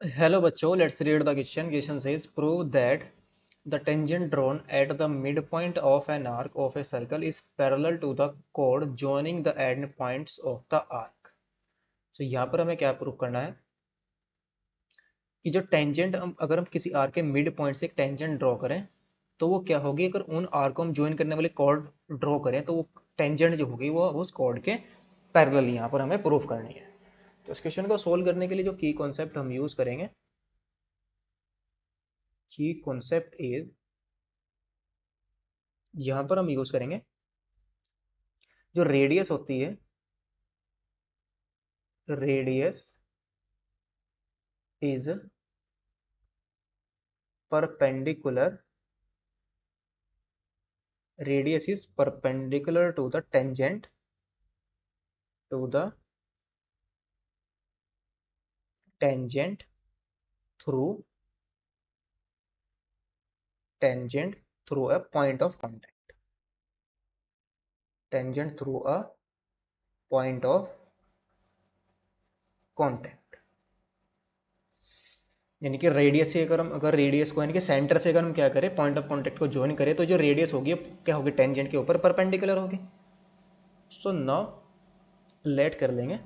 Hello बच्चों, let's read the question. Question says prove that the tangent drawn at the midpoint of an arc of a circle is parallel to the chord joining the end points of the arc. तो यहाँ पर हमें क्या prove करना है कि जो tangent अगर हम किसी आर्क के मिड पॉइंट से एक टेंजेंट ड्रॉ करें तो वो क्या होगी। अगर उन आर्क को हम ज्वाइन करने वाले कॉर्ड ड्रॉ करें तो वो टेंजेंट जो होगी वो उस कॉर्ड के पैरेलल यहाँ पर हमें प्रूव करनी है। तो इस क्वेश्चन को सोल्व करने के लिए जो की कॉन्सेप्ट हम यूज करेंगे, की कॉन्सेप्ट इज, यहाँ पर हम यूज करेंगे जो रेडियस होती है, radius is perpendicular, radius is perpendicular to the tangent, to the tangent through, tangent through a point of contact, tangent through a point of contact. यानी कि रेडियस से अगर रेडियस को यानी कि सेंटर से अगर हम क्या करें पॉइंट ऑफ कांटेक्ट को ज्वाइन करें तो जो रेडियस होगी क्या होगी, टेंजेंट के ऊपर परपेंडिकुलर होगी। सो नाउ लेट कर लेंगे,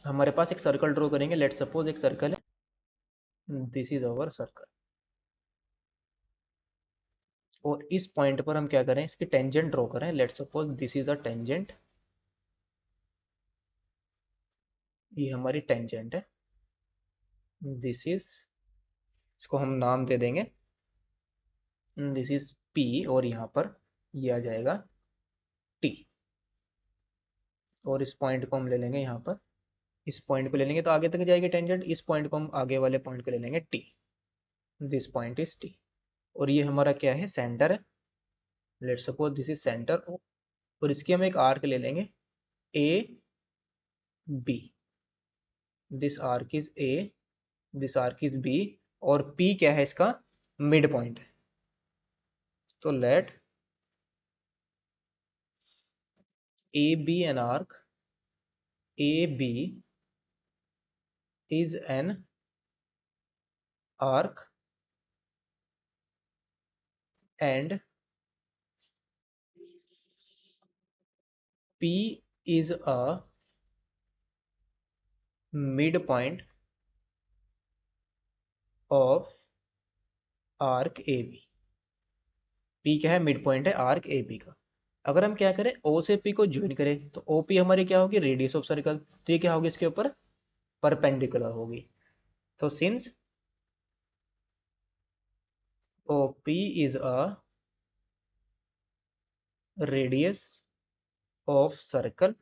हमारे पास एक सर्कल ड्रॉ करेंगे। लेट सपोज एक सर्कल है, दिस इज अवर सर्कल, और इस पॉइंट पर हम क्या करें, इसकी टेंजेंट ड्रॉ करें। Late suppose this is a tangent, ये हमारी टेंजेंट है, दिस इज, इसको हम नाम दे देंगे, दिस इज पी, और यहाँ पर ये आ जाएगा टी। और इस पॉइंट को हम ले लेंगे यहाँ पर, इस पॉइंट को ले लेंगे तो आगे तक जाएगी टेंजेंट, इस पॉइंट को हम आगे वाले पॉइंट को ले लेंगे T, this point is T. और ये हमारा क्या है, सेंटर है। Let suppose this is centre, और इसकी हम एक आर्क ले लेंगे A B, this arc is A, this arc is B, और पी क्या है, इसका मिड पॉइंट है। तो let A B an arc, A B is an arc and P is a midpoint of arc AB। P क्या है, mid point है arc AB का। अगर हम क्या करें, O से P को ज्वाइन करें तो OP हमारी क्या होगी, रेडियस ऑफ सर्कल। तो ये क्या होगी, इसके ऊपर परपेंडिकुलर होगी। तो since OP is a radius of circle,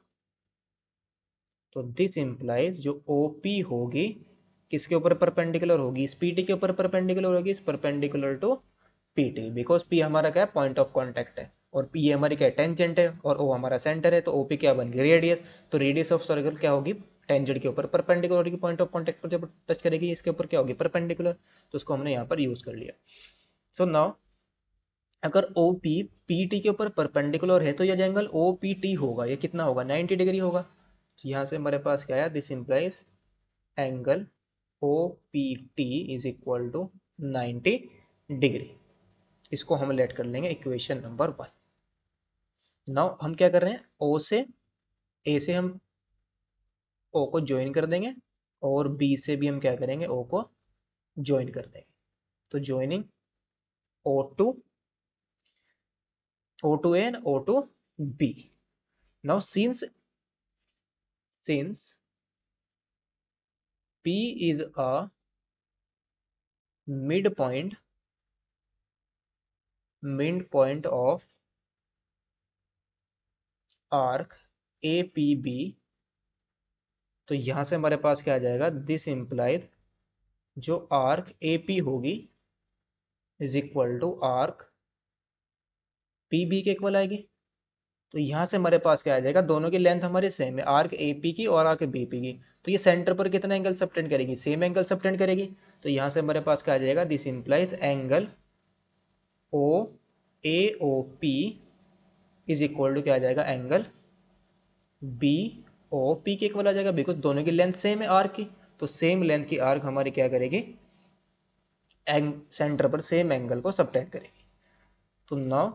तो दिस इंप्लाइज जो OP होगी किसके ऊपर परपेंडिकुलर होगी, इस PT के ऊपर परपेंडिकुलर होगी, इस perpendicular to PT, because P हमारा क्या है, पॉइंट ऑफ कांटेक्ट है, और P हमारी क्या है, टेंजेंट है, और O हमारा सेंटर है। तो OP क्या बन गई, रेडियस। तो रेडियस ऑफ सर्कल क्या होगी, टेंजेंट के ऊपर परपेंडिकुलर होगी, पॉइंट ऑफ कांटेक्ट पर जब टच करेगी इसके ऊपर क्या होगी, परपेंडिकुलर। तो उसको हमने यहाँ पर यूज कर लिया। सो नाउ अगर OP PT के ऊपर परपेंडिकुलर है तो यह एंगल OPT होगा, ये कितना होगा, 90 डिग्री होगा। तो यहाँ से हमारे पास क्या है, this implies angle OPT is equal to 90 degree. इसको हम लेट कर लेंगे इक्वेशन नंबर 1। नाउ हम क्या कर रहे हैं, ओ से, ए से हम ओ को ज्वाइन कर देंगे, और बी से भी हम क्या करेंगे, ओ को ज्वाइन कर देंगे। तो joining O2, O2A and O2B। Now since P is a midpoint of arc APB, तो यहां से हमारे पास क्या आ जाएगा, दिस इंप्लाइड जो आर्क AP होगी is equal to arc PB के इक्वल आएगी। तो यहाँ से हमारे पास क्या आ जाएगा, दोनों की लेंथ हमारी सेम है, आर्क AP की और आर्क BP की। तो ये सेंटर पर कितना एंगल सबटेंड करेगी, सेम एंगल सबटेंड करेगी। तो यहाँ से हमारे पास क्या आ जाएगा, this implies angle OAOP is equal to क्या आ जाएगा, एंगल BOP के इक्वल आ जाएगा, बिकॉज दोनों की लेंथ सेम है आर्क की। तो सेम लेंथ की आर्क हमारी क्या करेगी, सेंटर पर सेम एंगल को सबटेंड करेगी। तो नाउ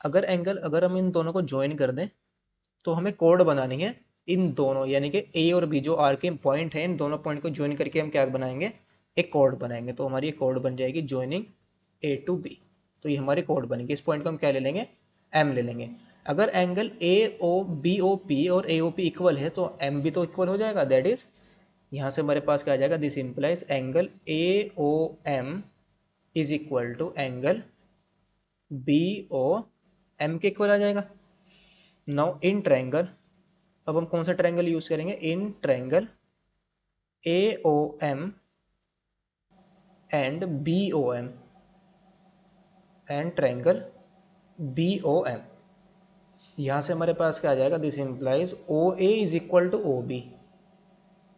अगर हम इन दोनों को ज्वाइन कर दें तो हमें कोड बनानी है इन दोनों, यानी कि ए और बी जो आर के पॉइंट है, इन दोनों पॉइंट को ज्वाइन करके हम क्या बनाएंगे, एक कोड बनाएंगे। तो हमारी कोड बन जाएगी ज्वाइनिंग ए टू बी। तो ये हमारी कोड बनेगी। इस पॉइंट को हम क्या ले लेंगे, एम ले लेंगे। अगर angle A O B O P और ए ओ पी इक्वल है तो एम भी तो इक्वल हो जाएगा। दैट इज यहाँ से हमारे पास क्या आ जाएगा, this implies angle A O M is equal to angle B O M के इक्वल आ जाएगा। नाउ इन ट्रायंगल, अब हम कौन सा ट्रायंगल यूज करेंगे, in triangle A O M and B O M and triangle B O M. यहां से हमारे पास क्या आ जाएगा, this implies O A is equal to O B,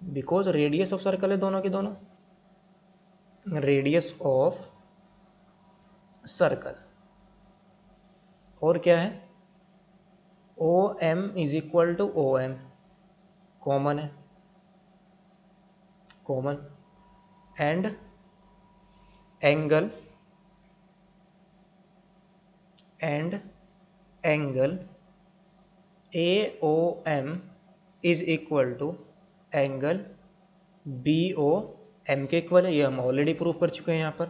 because radius of circle है दोनों के दोनों, रेडियस ऑफ सर्कल। और क्या है, O M is equal to O M, common है, common. And angle A O M is equal to angle B O M के equal है। ये हम ऑलरेडी प्रूव कर चुके हैं यहाँ पर।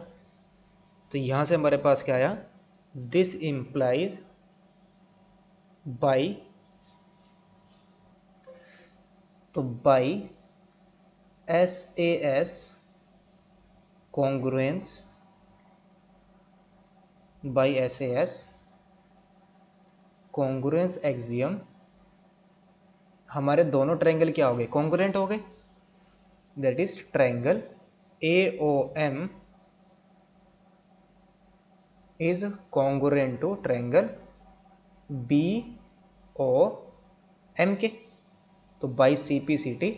तो यहाँ से हमारे पास क्या आया, दिस इम्प्लाइज बाई, तो by S A S congruence, by S A S congruence axiom, हमारे दोनों ट्रायंगल क्या हो गए, कॉन्ग्रुएंट हो गए। That is triangle A O M is congruent to triangle B O M के। तो by C P C T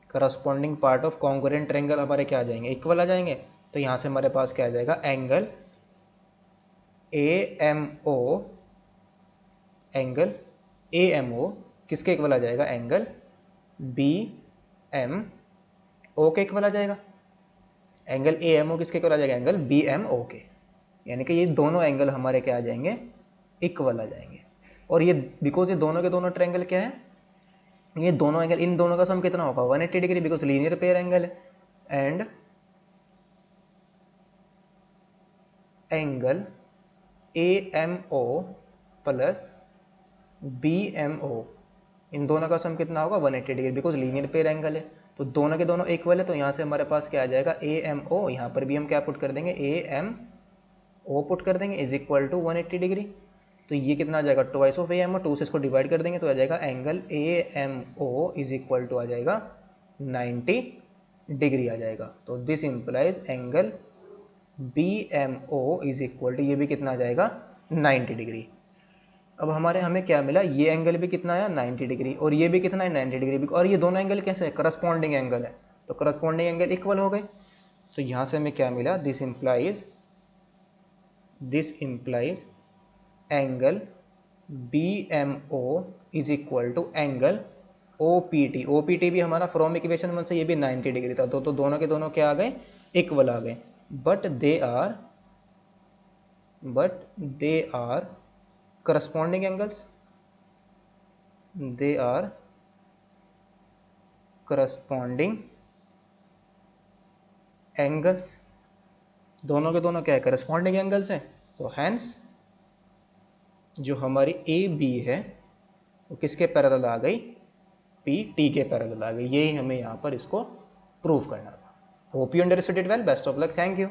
corresponding part of congruent triangle हमारे क्या आ जाएंगे, इक्वल आ जाएंगे। तो यहां से हमारे पास क्या आ जाएगा, angle A M O, angle A M O किसके इक्वल आ जाएगा, एंगल बी एम ओ के इक्वल आ जाएगा। एंगल ए एम ओ किसके इक्वल आ जाएगा, एंगल बी एम ओ के। यानी कि ये दोनों एंगल हमारे क्या आ जाएंगे, इक्वल आ जाएंगे। और ये बिकॉज ये दोनों के दोनों ट्रायंगल क्या है, ये दोनों एंगल, इन दोनों का सम कितना होगा, 180 degree, because linear pair angle है। And angle A M O plus B M O, इन दोनों का सम कितना होगा, 180 degree, because linear pair angle है। तो दोनों के दोनों इक्वल है। तो यहाँ से हमारे पास क्या आ जाएगा, ए एम ओ, यहाँ पर भी हम क्या पुट कर देंगे, ए एम ओ पुट कर देंगे, इज इक्वल टू 180 डिग्री। तो ये कितना आ जाएगा, twice of A M O, 2 से इसको डिवाइड कर देंगे तो आ जाएगा angle A M O is equal to आ जाएगा 90 डिग्री आ जाएगा। तो this implies angle B M O is equal to, ये भी कितना आ जाएगा, 90 डिग्री। अब हमें क्या मिला, ये एंगल भी कितना आया, 90 डिग्री, और ये भी कितना है, 90 डिग्री। और ये दोनों एंगल कैसे है, करस्पॉन्डिंग एंगल है, तो करस्पॉन्डिंग एंगल इक्वल हो गए। तो यहां से हमें क्या मिला, this implies angle B M O is equal to angle O P T. O P T भी हमारा फ्रॉम इक्वेशन 1 से ये भी 90 डिग्री था। तो दोनों के दोनों क्या आ गए, इक्वल आ गए। But they are corresponding angles, they are corresponding angles, दोनों के दोनों क्या है, करस्पॉन्डिंग एंगल्स हैं। तो हैंस जो हमारी ए बी है वो किसके पैरेलल आ गई, पी टी के पैरेलल आ गई। यही हमें यहाँ पर इसको प्रूव करना था। Hope you understood it well, best of luck, thank you.